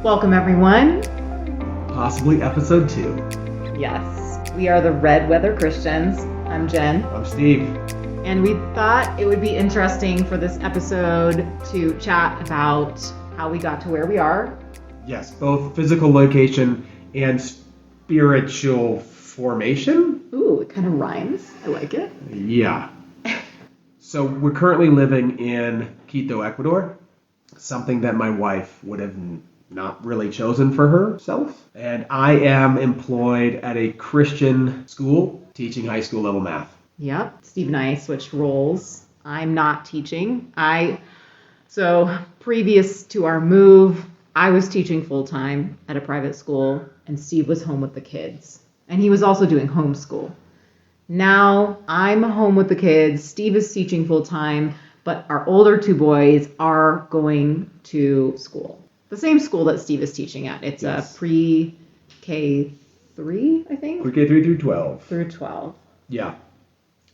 Welcome, everyone. Possibly episode 2. Yes, we are the Red Weather Christians. I'm Jen. I'm Steve. And we thought it would be interesting for this episode to chat about how we got to where we are. Yes, both physical location and spiritual formation. Ooh, it kind of rhymes. I like it. Yeah. So we're currently living in Quito, Ecuador. Something that my wife would have not really chosen for herself. And I am employed at a Christian school teaching high school level math. Yep. Steve and I switched roles. I'm not teaching. So previous to our move, I was teaching full-time at a private school, and Steve was home with the kids. And he was also doing homeschool. Now I'm home with the kids. Steve is teaching full-time, but our older two boys are going to school. The same school that Steve is teaching at. It's a pre-K3, I think? Pre-K3 through 12. Through 12. Yeah.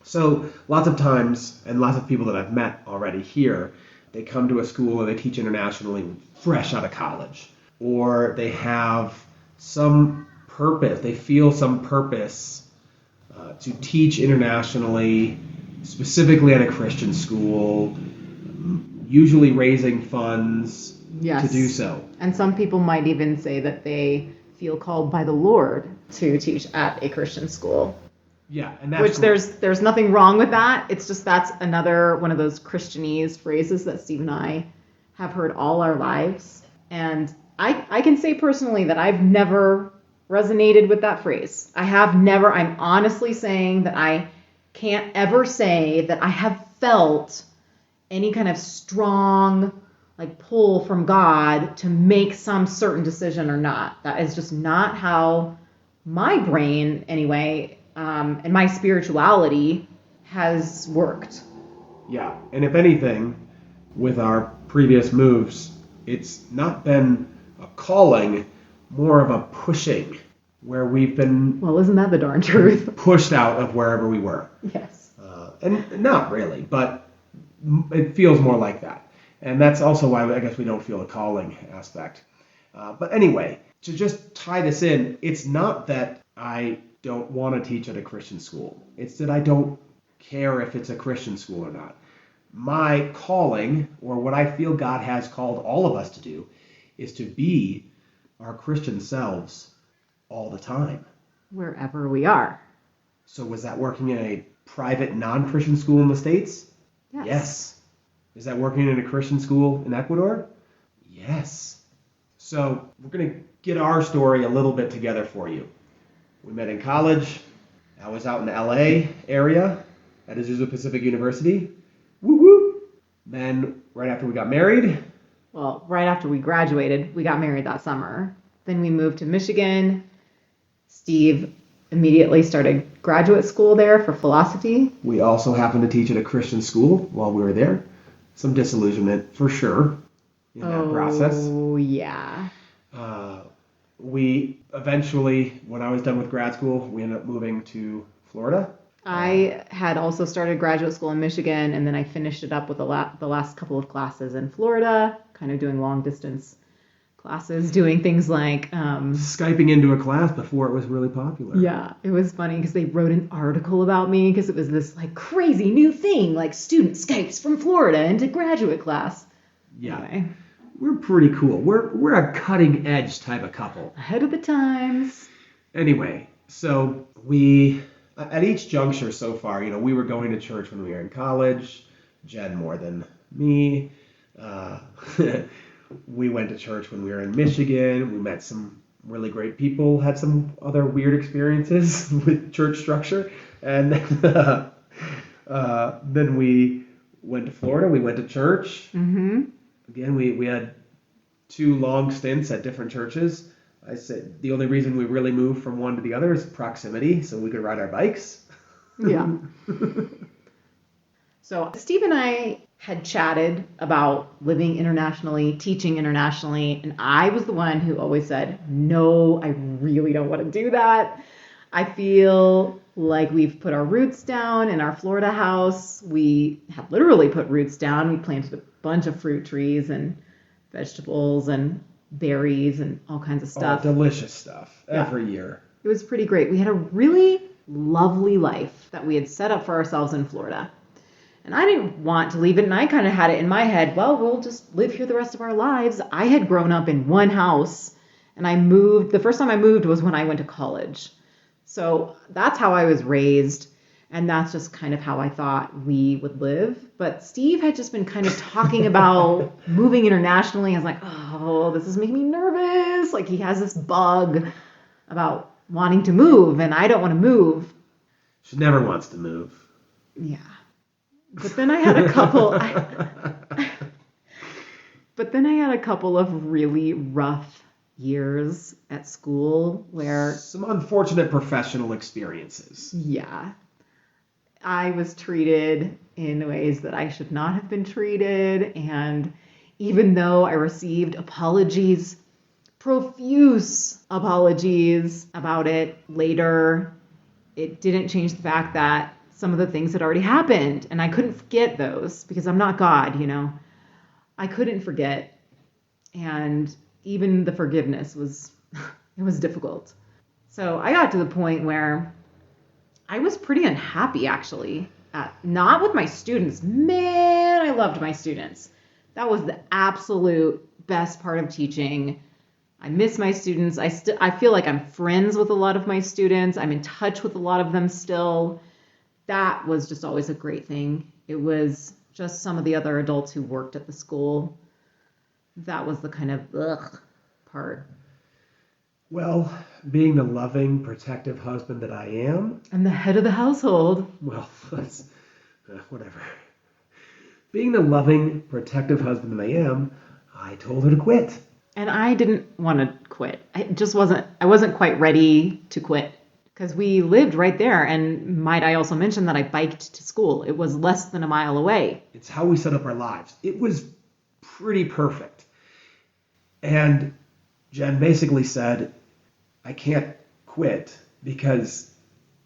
So lots of times, and lots of people that I've met already here, they come to a school and they teach internationally fresh out of college. Or they have some purpose, they feel some purpose to teach internationally, specifically at a Christian school, usually raising funds to do so. And some people might even say that they feel called by the Lord to teach at a Christian school. Yeah, and that's there's nothing wrong with that. It's just that's another one of those Christianese phrases that Steve and I have heard all our lives. And I can say personally that I've never resonated with that phrase. I'm honestly saying that I can't ever say that I have felt any kind of strong pull from God to make some certain decision or not. That is just not how my brain, anyway, and my spirituality has worked. Yeah, and if anything, with our previous moves, it's not been a calling, more of a pushing, where we've been... Well, isn't that the darn truth? Pushed out of wherever we were. Yes. And not really, but it feels more like that. And that's also why I guess we don't feel the calling aspect. But anyway, to just tie this in, it's not that I don't want to teach at a Christian school. It's that I don't care if it's a Christian school or not. My calling, or what I feel God has called all of us to do, is to be our Christian selves all the time. Wherever we are. So was that working in a private non-Christian school in the States? Yes. Is that working in a Christian school in Ecuador? Yes. So we're going to get our story a little bit together for you. We met in college. I was out in the LA area at Azusa Pacific University. Woo woo. Then right after we got married. Well, right after we graduated, we got married that summer. Then we moved to Michigan. Steve immediately started graduate school there for philosophy. We also happened to teach at a Christian school while we were there. Some disillusionment for sure in that process. Oh, yeah. We eventually, when I was done with grad school, we ended up moving to Florida. I had also started graduate school in Michigan, and then I finished it up with the last couple of classes in Florida, kind of doing long distance classes, doing things like... Skyping into a class before it was really popular. Yeah, it was funny because they wrote an article about me because it was this crazy new thing, student Skypes from Florida into graduate class. Yeah. Anyway. We're pretty cool. We're a cutting edge type of couple. Ahead of the times. Anyway, so we, at each juncture so far, we were going to church when we were in college. Jen more than me. We went to church when we were in Michigan. We met some really great people, had some other weird experiences with church structure. And then we went to Florida. We went to church. Mm-hmm. Again, we had 2 long stints at different churches. I said the only reason we really moved from one to the other is proximity, so we could ride our bikes. Yeah. So Steve and I had chatted about living internationally, teaching internationally, and I was the one who always said, no, I really don't want to do that. I feel like we've put our roots down in our Florida house. We have literally put roots down. We planted a bunch of fruit trees and vegetables and berries and all kinds of stuff. Oh, delicious stuff every year. It was pretty great. We had a really lovely life that we had set up for ourselves in Florida. And I didn't want to leave it, and I kind of had it in my head, well, we'll just live here the rest of our lives. I had grown up in one house, and I moved. The first time I moved was when I went to college. So that's how I was raised, and that's just kind of how I thought we would live. But Steve had just been kind of talking about moving internationally. I was like, oh, this is making me nervous. Like, he has this bug about wanting to move, and I don't want to move. She never wants to move. Yeah. But then I had a couple of really rough years at school where some unfortunate professional experiences. Yeah. I was treated in ways that I should not have been treated, and even though I received apologies, profuse apologies about it later, it didn't change the fact that some of the things had already happened, and I couldn't forget those because I'm not God, I couldn't forget, and even the forgiveness was difficult. So I got to the point where I was pretty unhappy, actually, not with my students. Man, I loved my students. That was the absolute best part of teaching. I miss my students. I feel like I'm friends with a lot of my students. I'm in touch with a lot of them still. That was just always a great thing. It was just some of the other adults who worked at the school. That was the kind of part. Well, being the loving, protective husband that I am. And the head of the household. Well, that's whatever. Being the loving, protective husband that I am, I told her to quit. And I didn't want to quit. I wasn't quite ready to quit. Because we lived right there, and might I also mention that I biked to school. It was less than a mile away. It's how we set up our lives. It was pretty perfect. And Jen basically said, I can't quit because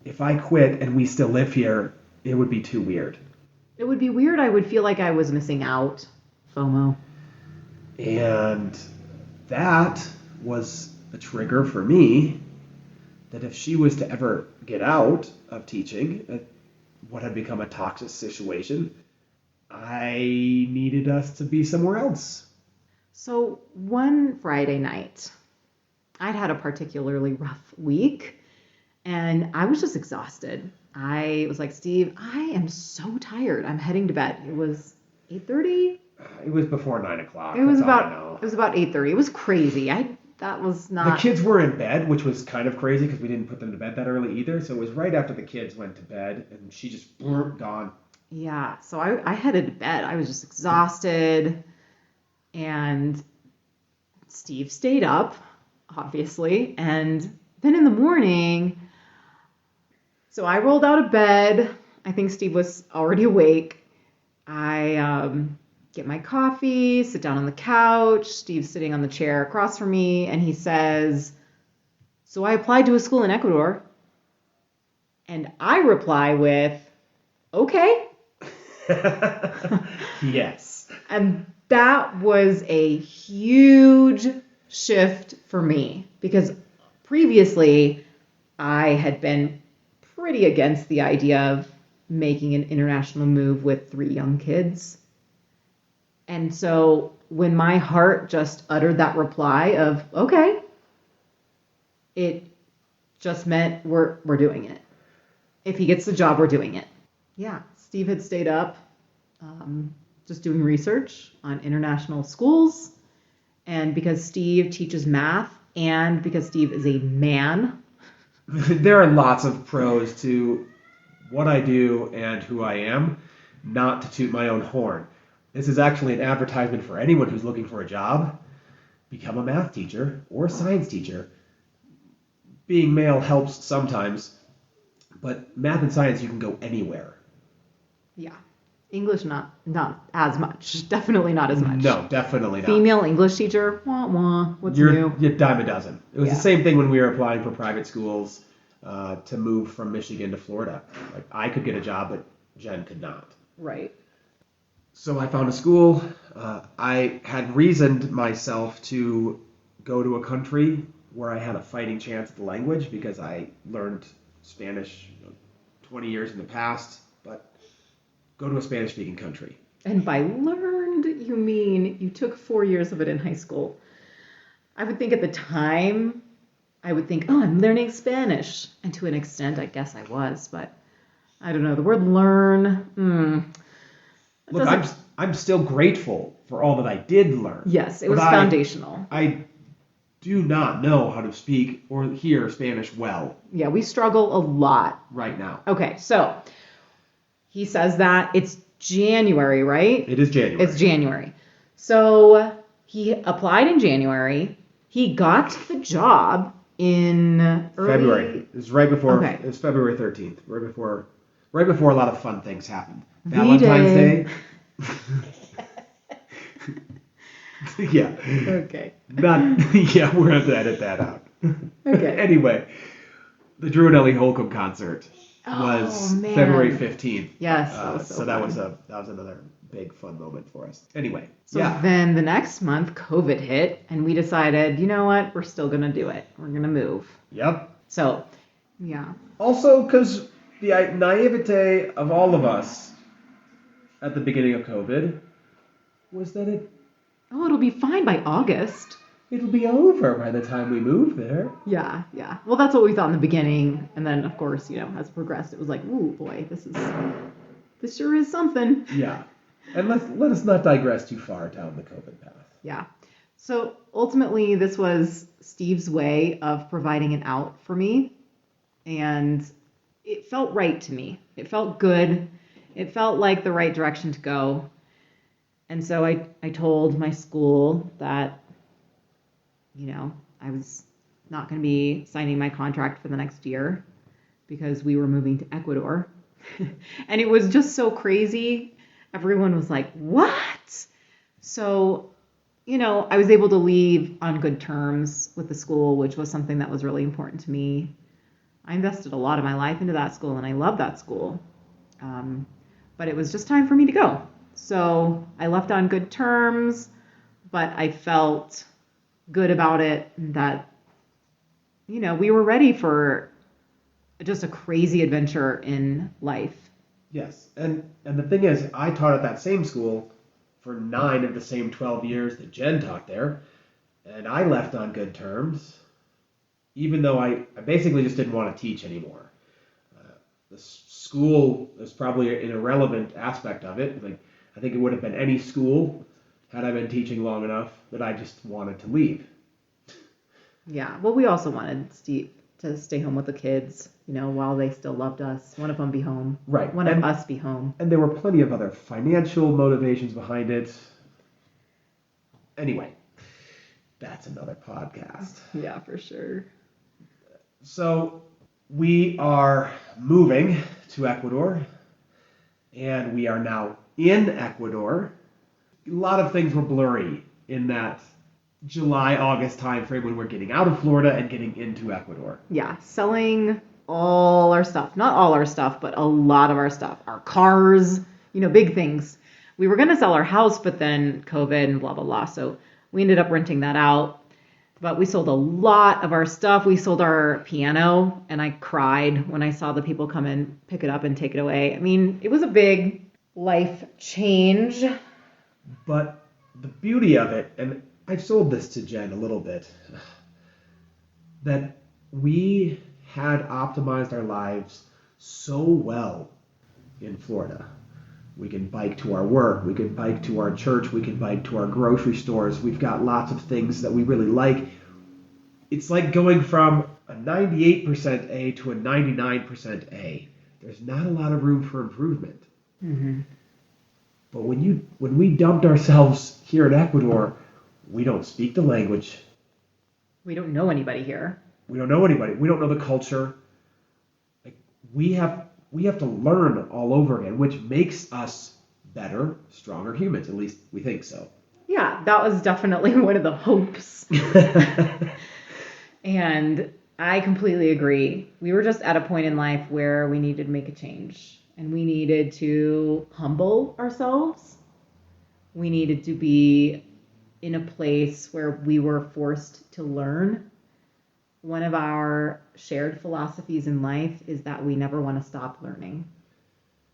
if I quit and we still live here, it would be too weird. It would be weird. I would feel like I was missing out. FOMO. And that was a trigger for me that if she was to ever get out of teaching what had become a toxic situation, I needed us to be somewhere else. So one Friday night, I'd had a particularly rough week, and I was just exhausted. I was like, Steve, I am so tired. I'm heading to bed. It was 8:30. It was before 9 o'clock. It was about 8:30. It was crazy. That was not... The kids were in bed, which was kind of crazy because we didn't put them to bed that early either. So it was right after the kids went to bed, and she just gone. Yeah, so I headed to bed. I was just exhausted, and Steve stayed up, obviously, and then in the morning, so I rolled out of bed. I think Steve was already awake. I get my coffee, sit down on the couch. Steve's sitting on the chair across from me, and he says, so I applied to a school in Ecuador. And I reply with, okay. Yes. And that was a huge shift for me because previously I had been pretty against the idea of making an international move with 3 young kids. And so when my heart just uttered that reply of, okay, it just meant we're doing it. If he gets the job, we're doing it. Yeah, Steve had stayed up just doing research on international schools. And because Steve teaches math and because Steve is a man. There are lots of pros to what I do and who I am, not to toot my own horn. This is actually an advertisement for anyone who's looking for a job. Become a math teacher or a science teacher. Being male helps sometimes, but math and science, you can go anywhere. Yeah. English, not as much. Definitely not as much. No, definitely not. Female English teacher, wah wah. What's new? You're dime a dozen. It was the same thing when we were applying for private schools to move from Michigan to Florida. Like, I could get a job, but Jen could not. Right. So I found a school. I had reasoned myself to go to a country where I had a fighting chance at the language because I learned Spanish 20 years in the past, but go to a Spanish-speaking country. And by learned, you mean you took 4 years of it in high school. I would think at the time, oh, I'm learning Spanish. And to an extent, I guess I was, but I don't know. The word learn, Look, I'm still grateful for all that I did learn. Yes, it was foundational. I do not know how to speak or hear Spanish well. Yeah, we struggle a lot. Right now. Okay, so he says that it's January, right? It is January. It's January. So he applied in January. He got the job in February. It was right before. Okay. It was February 13th. Right before a lot of fun things happened. Valentine's Day. Yeah. Okay. Yeah, we're going to have to edit that out. Okay. Anyway, the Drew and Ellie Holcomb concert was February 15th. Yes. That was so that was another big fun moment for us. Anyway. So then the next month, COVID hit, and we decided, you know what? We're still going to do it. We're going to move. Yep. So, yeah. Also, because the naivete of all of us at the beginning of COVID was that it'll be fine by August. It'll be over by the time we move there. Yeah. Well, that's what we thought in the beginning. And then, of course, as it progressed, it was like, ooh, boy, this sure is something. Yeah. And let us not digress too far down the COVID path. Yeah. So ultimately, this was Steve's way of providing an out for me. And it felt right to me. It felt good. It felt like the right direction to go. And so I told my school that, I was not going to be signing my contract for the next year because we were moving to Ecuador. And it was just so crazy. Everyone was like, what? So, I was able to leave on good terms with the school, which was something that was really important to me. I invested a lot of my life into that school, and I love that school. But it was just time for me to go. So I left on good terms, but I felt good about it that, we were ready for just a crazy adventure in life. Yes. And the thing is, I taught at that same school for 9 of the same 12 years that Jen taught there. And I left on good terms, even though I basically just didn't want to teach anymore. The school is probably an irrelevant aspect of it. I think it would have been any school had I been teaching long enough that I just wanted to leave. Yeah. Well, we also wanted Steve to stay home with the kids, while they still loved us. One of them be home. Right. One of us be home. And there were plenty of other financial motivations behind it. Anyway, that's another podcast. Yeah, for sure. So we are moving to Ecuador, and we are now in Ecuador. A lot of things were blurry in that July-August timeframe when we're getting out of Florida and getting into Ecuador. Yeah, selling all our stuff. Not all our stuff, but a lot of our stuff. Our cars, big things. We were going to sell our house, but then COVID and blah, blah, blah. So we ended up renting that out. But we sold a lot of our stuff. We sold our piano, and I cried when I saw the people come and pick it up and take it away. I mean, it was a big life change. But the beauty of it, and I've sold this to Jen a little bit, that we had optimized our lives so well in Florida. We can bike to our work, we can bike to our church, we can bike to our grocery stores. We've got lots of things that we really like. It's like going from a 98% A to a 99% A. There's not a lot of room for improvement. Mm-hmm. But when we dumped ourselves here in Ecuador, we don't speak the language. We don't know anybody here. We don't know anybody. We don't know the culture. We have to learn all over again, which makes us better, stronger humans. At least we think so. Yeah, that was definitely one of the hopes. And I completely agree. We were just at a point in life where we needed to make a change. And we needed to humble ourselves. We needed to be in a place where we were forced to learn. One of our shared philosophies in life is that we never want to stop learning.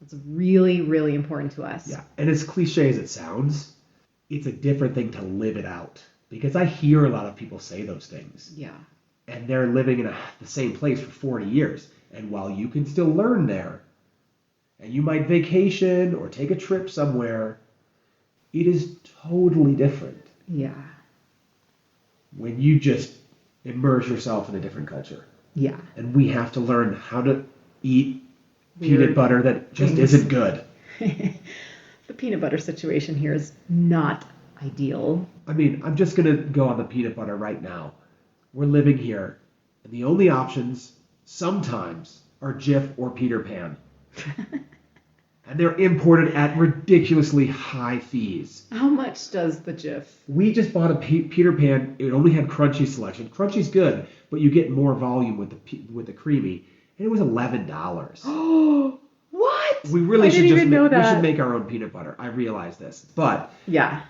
It's really, really important to us. Yeah, and as cliche as it sounds, it's a different thing to live it out. Because I hear a lot of people say those things. Yeah. And they're living in the same place for 40 years. And while you can still learn there, and you might vacation or take a trip somewhere, it is totally different. Yeah. When you just immerse yourself in a different culture. Yeah. And we have to learn how to eat Weird peanut butter that just things. isn't good. The peanut butter situation here is not ideal. I mean, I'm just going to go on the peanut butter right now. We're living here, and the only options sometimes are Jif or Peter Pan. And they're imported at ridiculously high fees. How much does the Jif? We just bought a Peter Pan. It only had crunchy selection. Crunchy's good, but you get more volume with the creamy. And it was $11. Oh, what? We really I should didn't just even know we that. should make our own peanut butter. I realize this, but Yeah.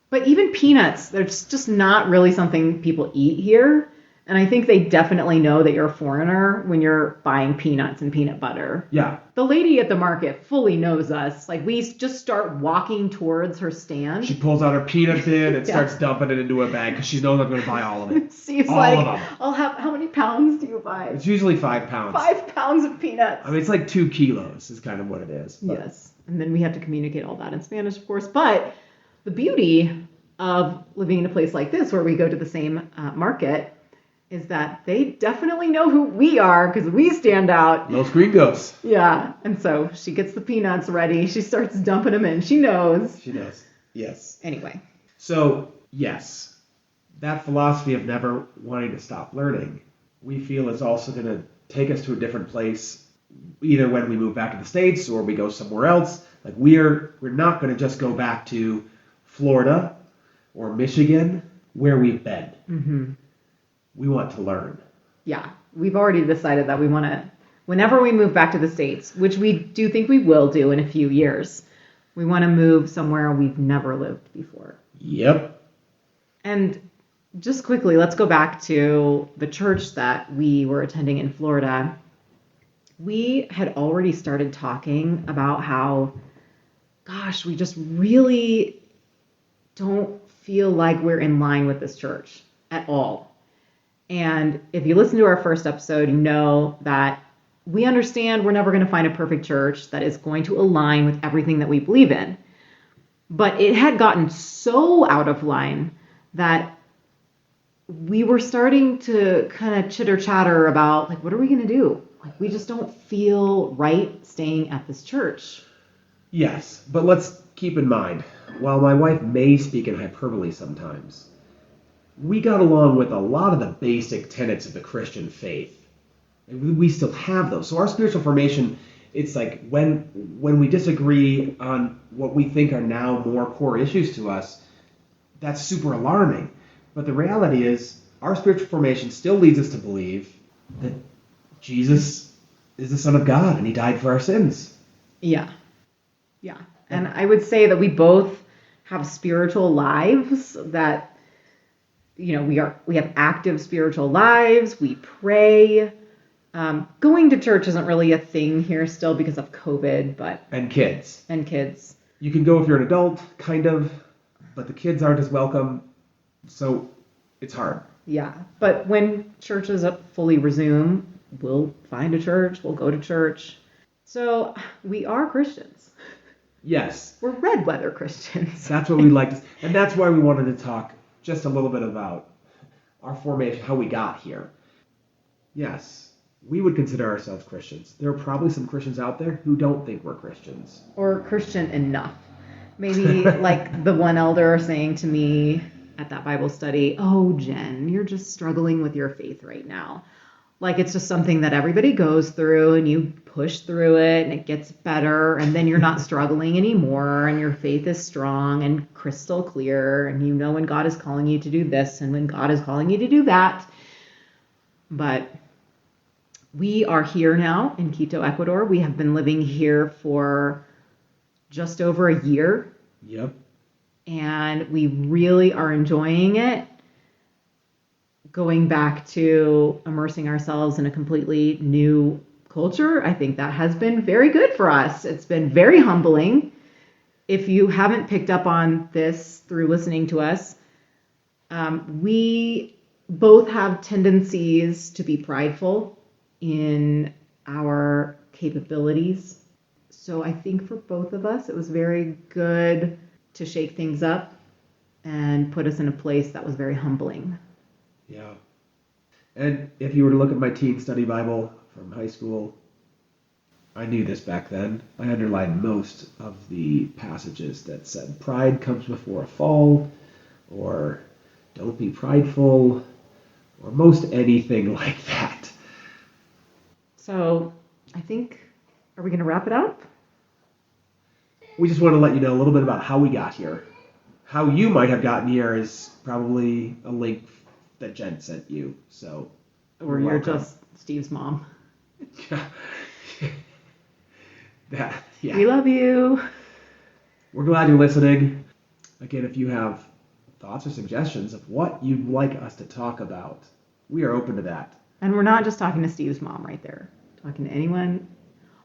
But even peanuts, they're just not really something people eat here. And I think they definitely know that you're a foreigner when you're buying peanuts and peanut butter. yeah, The lady at the market fully knows us. Like, we just start walking towards her stand. she pulls out her peanut bin and Yeah. starts dumping it into a bag because she knows I'm going to buy all of it. She's all like, of them. I'll have, how many pounds do you buy? It's usually 5 pounds. 5 pounds of peanuts. I mean, it's like 2 kilos is kind of what it is. But Yes. And then we have to communicate all that in Spanish, of course. But the beauty of living in a place like this where we go to the same market is that they definitely know who we are because we stand out. Los Gringos. Yeah. And so she gets the peanuts ready. She starts dumping them in. She knows. She knows. Yes. Anyway. So, yes, that philosophy of never wanting to stop learning, we feel is also going to take us to a different place, either when we move back to the States or we go somewhere else. Like, we're not going to just go back to Florida or Michigan where we've been. Mm-hmm. We want to learn. Yeah. We've already decided that we want to, whenever we move back to the States, which we do think we will do in a few years, we want to move somewhere we've never lived before. Yep. And just quickly, let's go back to the church that we were attending in Florida. We had already started talking about how, gosh, we just really don't feel like we're in line with this church at all. And if you listen to our first episode, you know that we understand we're never going to find a perfect church that is going to align with everything that we believe in. But it had gotten so out of line that we were starting to kind of chitter chatter about, like, what are we going to do? Like, we just don't feel right staying at this church. Yes, but let's keep in mind, while my wife may speak in hyperbole sometimes, we got along with a lot of the basic tenets of the Christian faith. We still have those. So our spiritual formation, it's like when we disagree on what we think are now more core issues to us, that's super alarming. But the reality is, our spiritual formation still leads us to believe that Jesus is the Son of God and he died for our sins. Yeah. Yeah. And I would say that we both have spiritual lives that, you know, we have active spiritual lives. We pray. Going to church isn't really a thing here still because of COVID, but. And kids. And kids. You can go if you're an adult, kind of, but the kids aren't as welcome. So it's hard. Yeah. But when churches fully resume, we'll find a church. We'll go to church. So we are Christians. Yes. We're red weather Christians. That's what we like to, and that's why we wanted to talk just a little bit about our formation, how we got here. Yes, we would consider ourselves Christians. There are probably some Christians out there who don't think we're Christians. Or Christian enough. Maybe like the one elder saying to me at that Bible study, "Oh, Jen, you're just struggling with your faith right now." Like it's just something that everybody goes through and you push through it and it gets better and then you're not struggling anymore and your faith is strong and crystal clear and you know when God is calling you to do this and when God is calling you to do that. But we are here now in Quito, Ecuador. We have been living here for just over a year. Yep. and we really are enjoying it. Going back to immersing ourselves in a completely new culture, I think that has been very good for us. It's been very humbling. If you haven't picked up on this through listening to us, we both have tendencies to be prideful in our capabilities. So I think for both of us, it was very good to shake things up and put us in a place that was very humbling. Yeah. And if you were to look at my teen study Bible from high school, I knew this back then. I underlined most of the passages that said pride comes before a fall, or don't be prideful, or most anything like that. So I think, are we going to wrap it up? We just want to let you know a little bit about how we got here. How you might have gotten here is probably a link that Jen sent you. So, or you're just Steve's mom. Yeah. We love you. We're glad you're listening. Again, if you have thoughts or suggestions of what you'd like us to talk about, we are open to that. And we're not just talking to Steve's mom right there. Talking to anyone,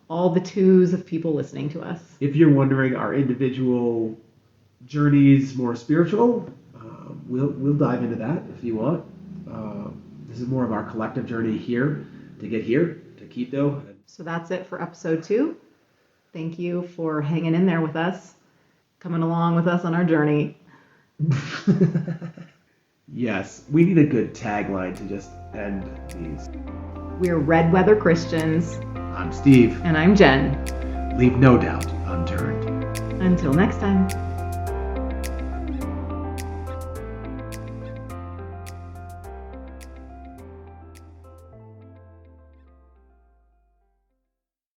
all the twos of people listening to us. If you're wondering our individual journeys more spiritual, we'll dive into that if you want. This is more of our collective journey here to Quito. So that's it for episode 2. Thank you for hanging in there with us, coming along with us on our journey. Yes, we need a good tagline to just end these. We're Red Weather Christians. I'm Steve. And I'm Jen. Leave no doubt unturned. Until next time.